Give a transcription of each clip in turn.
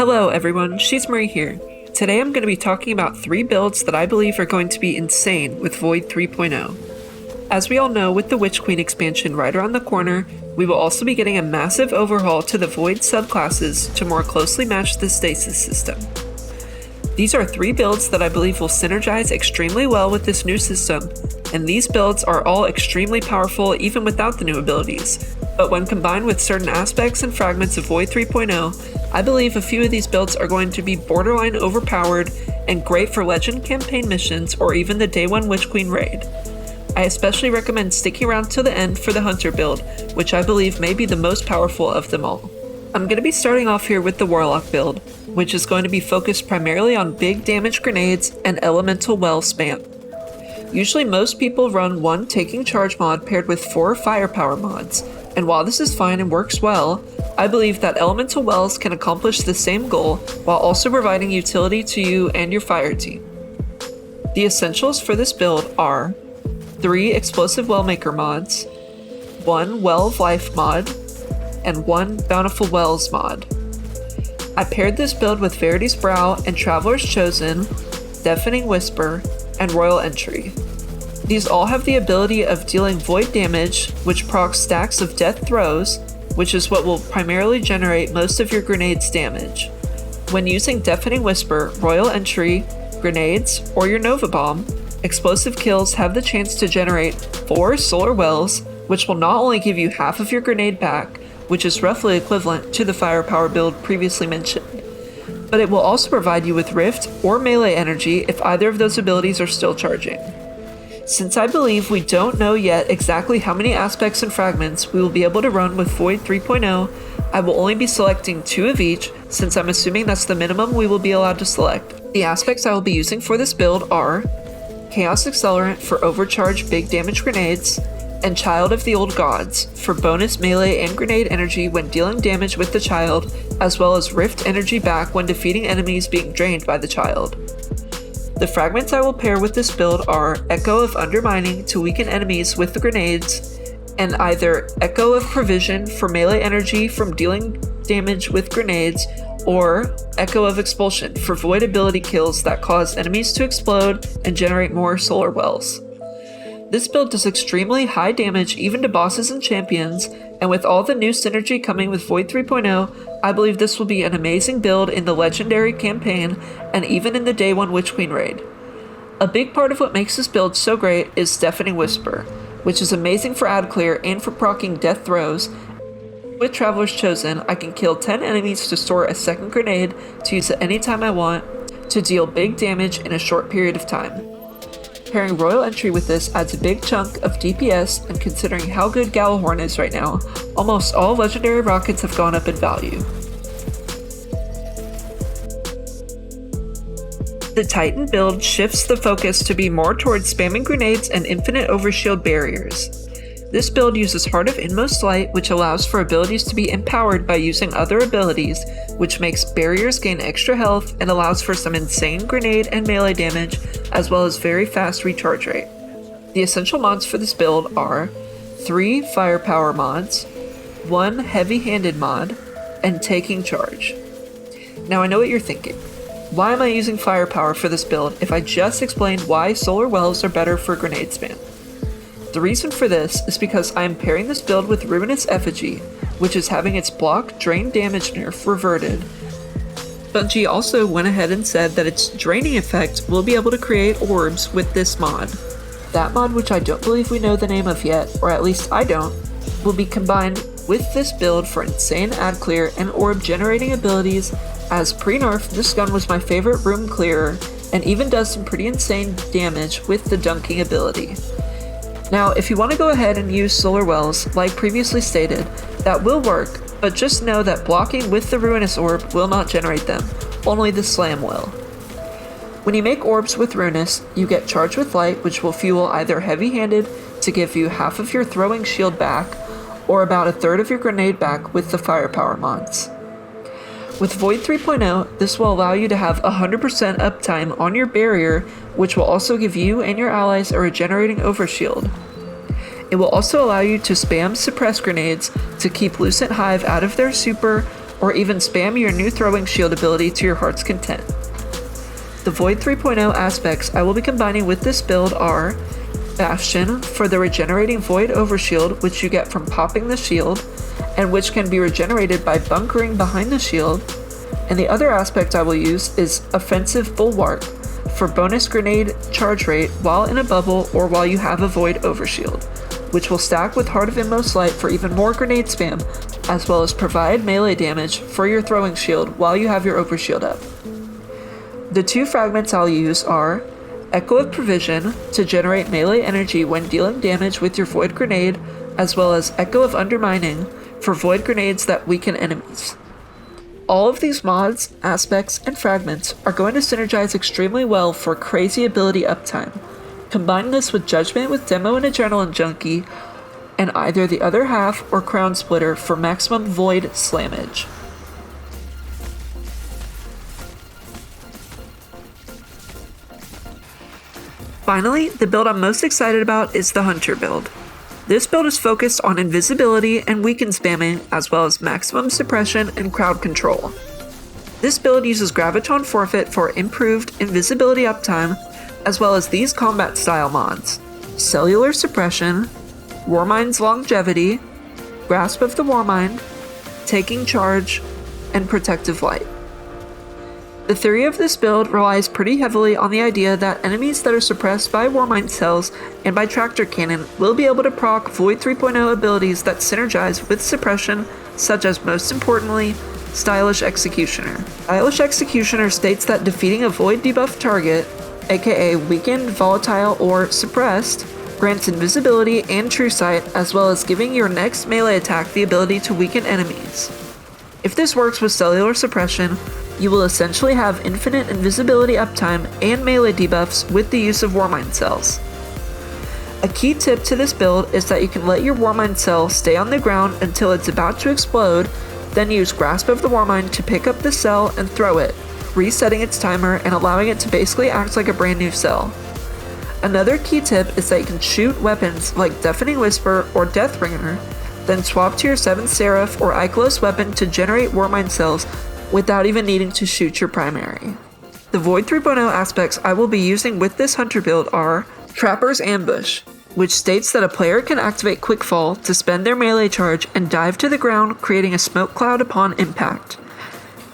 Hello everyone, She's Marie here. Today I'm going to be talking about 3 builds that I believe are going to be insane with Void 3.0. As we all know, with the Witch Queen expansion right around the corner, we will also be getting a massive overhaul to the Void subclasses to more closely match the stasis system. These are 3 builds that I believe will synergize extremely well with this new system, and these builds are all extremely powerful even without the new abilities. But when combined with certain aspects and fragments of Void 3.0, I believe a few of these builds are going to be borderline overpowered and great for Legend campaign missions or even the Day 1 Witch Queen raid. I especially recommend sticking around to the end for the Hunter build, which I believe may be the most powerful of them all. I'm going to be starting off here with the Warlock build, which is going to be focused primarily on big damage grenades and elemental well spam. Usually most people run 1 taking charge mod paired with 4 firepower mods, and while this is fine and works well, I believe that elemental wells can accomplish the same goal while also providing utility to you and your fire team. The essentials for this build are 3 explosive wellmaker mods, 1 well of life mod, and 1 bountiful wells mod. I paired this build with Verity's Brow and Traveler's Chosen, Deafening Whisper, and Royal Entry. These all have the ability of dealing void damage, which procs stacks of death throws, which is what will primarily generate most of your grenades damage. When using Deafening Whisper, Royal Entry, grenades, or your Nova Bomb, explosive kills have the chance to generate 4 solar wells, which will not only give you half of your grenade back, which is roughly equivalent to the firepower build previously mentioned, but it will also provide you with rift or melee energy if either of those abilities are still charging. Since I believe we don't know yet exactly how many aspects and fragments we will be able to run with Void 3.0, I will only be selecting 2 of each, since I'm assuming that's the minimum we will be allowed to select. The aspects I will be using for this build are Chaos Accelerant for overcharged big damage grenades, and Child of the Old Gods for bonus melee and grenade energy when dealing damage with the child, as well as rift energy back when defeating enemies being drained by the child. The fragments I will pair with this build are Echo of Undermining to weaken enemies with the grenades, and either Echo of Provision for melee energy from dealing damage with grenades, or Echo of Expulsion for void ability kills that cause enemies to explode and generate more solar wells. This build does extremely high damage even to bosses and champions, and with all the new synergy coming with Void 3.0, I believe this will be an amazing build in the Legendary campaign and even in the Day 1 Witch Queen raid. A big part of what makes this build so great is Deafening Whisper, which is amazing for ad clear and for proccing death throws. With Traveler's Chosen, I can kill 10 enemies to store a second grenade to use at any time I want to deal big damage in a short period of time. Pairing Royal Entry with this adds a big chunk of DPS, and considering how good Gallahorn is right now, almost all legendary rockets have gone up in value. The Titan build shifts the focus to be more towards spamming grenades and infinite overshield barriers. This build uses Heart of Inmost Light, which allows for abilities to be empowered by using other abilities, which makes barriers gain extra health and allows for some insane grenade and melee damage, as well as very fast recharge rate. The essential mods for this build are 3 firepower mods, 1 heavy-handed mod, and taking charge. Now I know what you're thinking. Why am I using firepower for this build if I just explained why solar wells are better for grenade spam? The reason for this is because I am pairing this build with Ruinous Effigy, which is having its block drain damage nerf reverted. Bungie also went ahead and said that its draining effect will be able to create orbs with this mod. That mod, which I don't believe we know the name of yet, or at least I don't, will be combined with this build for insane ad clear and orb generating abilities, as pre-nerf this gun was my favorite room clearer and even does some pretty insane damage with the dunking ability. Now, if you want to go ahead and use solar wells, like previously stated, that will work, but just know that blocking with the Ruinous Orb will not generate them, only the Slam will. When you make orbs with Ruinous, you get Charge with Light, which will fuel either heavy-handed to give you half of your throwing shield back, or about 1/3 of your grenade back with the firepower mods. With Void 3.0, this will allow you to have 100% uptime on your barrier, which will also give you and your allies a regenerating overshield. It will also allow you to spam suppress grenades to keep Lucent Hive out of their super, or even spam your new throwing shield ability to your heart's content. The Void 3.0 aspects I will be combining with this build are Bastion for the regenerating Void Overshield, which you get from popping the shield, and which can be regenerated by bunkering behind the shield. And the other aspect I will use is Offensive Bulwark for bonus grenade charge rate while in a bubble or while you have a Void Overshield, which will stack with Heart of Inmost Light for even more grenade spam, as well as provide melee damage for your throwing shield while you have your Overshield up. The two fragments I'll use are Echo of Provision to generate melee energy when dealing damage with your Void Grenade, as well as Echo of Undermining for Void Grenades that weaken enemies. All of these mods, aspects, and fragments are going to synergize extremely well for crazy ability uptime. Combine this with Judgment with Demo and Adrenaline Junkie, and either the other half or Crown Splitter for maximum Void slammage. Finally, the build I'm most excited about is the Hunter build. This build is focused on invisibility and weaken spamming, as well as maximum suppression and crowd control. This build uses Graviton Forfeit for improved invisibility uptime, as well as these combat style mods: Cellular Suppression, Warmind's Longevity, Grasp of the Warmind, Taking Charge, and Protective Light. The theory of this build relies pretty heavily on the idea that enemies that are suppressed by Warmind cells and by Tractor Cannon will be able to proc Void 3.0 abilities that synergize with suppression, such as, most importantly, Stylish Executioner. Stylish Executioner states that defeating a Void debuff target, aka weakened, volatile, or suppressed, grants invisibility and true sight, as well as giving your next melee attack the ability to weaken enemies. If this works with Cellular Suppression, you will essentially have infinite invisibility uptime and melee debuffs with the use of Warmind cells. A key tip to this build is that you can let your Warmind cell stay on the ground until it's about to explode, then use Grasp of the Warmind to pick up the cell and throw it, resetting its timer and allowing it to basically act like a brand new cell. Another key tip is that you can shoot weapons like Deafening Whisper or Deathbringer, then swap to your 7th Seraph or Ikelos weapon to generate Warmind cells without even needing to shoot your primary. The Void 3.0 aspects I will be using with this Hunter build are Trapper's Ambush, which states that a player can activate Quickfall to spend their melee charge and dive to the ground, creating a smoke cloud upon impact.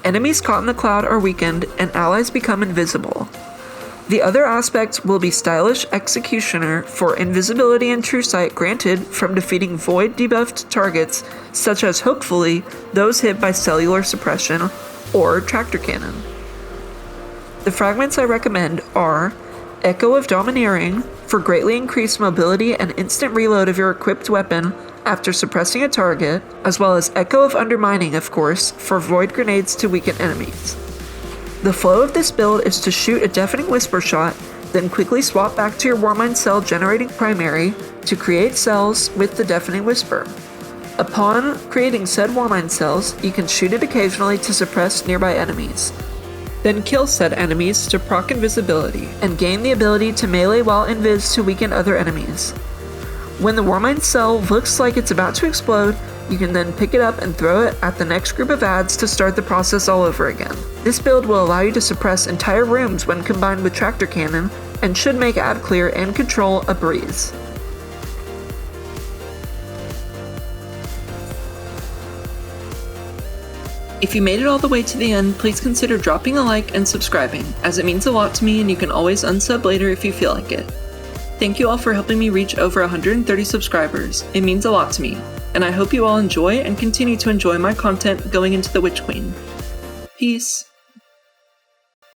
Enemies caught in the cloud are weakened, and allies become invisible. The other aspects will be Stylish Executioner for invisibility and true sight granted from defeating Void debuffed targets, such as, hopefully, those hit by Cellular Suppression or Tractor Cannon. The fragments I recommend are Echo of Domineering for greatly increased mobility and instant reload of your equipped weapon after suppressing a target, as well as Echo of Undermining, of course, for Void grenades to weaken enemies. The flow of this build is to shoot a Deafening Whisper shot, then quickly swap back to your Warmind cell generating primary to create cells with the Deafening Whisper. Upon creating said Warmind cells, you can shoot it occasionally to suppress nearby enemies. Then kill said enemies to proc invisibility, and gain the ability to melee while invis to weaken other enemies. When the Warmind cell looks like it's about to explode, you can then pick it up and throw it at the next group of ads to start the process all over again. This build will allow you to suppress entire rooms when combined with Tractor Cannon, and should make ad clear and control a breeze. If you made it all the way to the end, please consider dropping a like and subscribing, as it means a lot to me and you can always unsub later if you feel like it. Thank you all for helping me reach over 130 subscribers, it means a lot to me, and I hope you all enjoy and continue to enjoy my content going into the Witch Queen. Peace.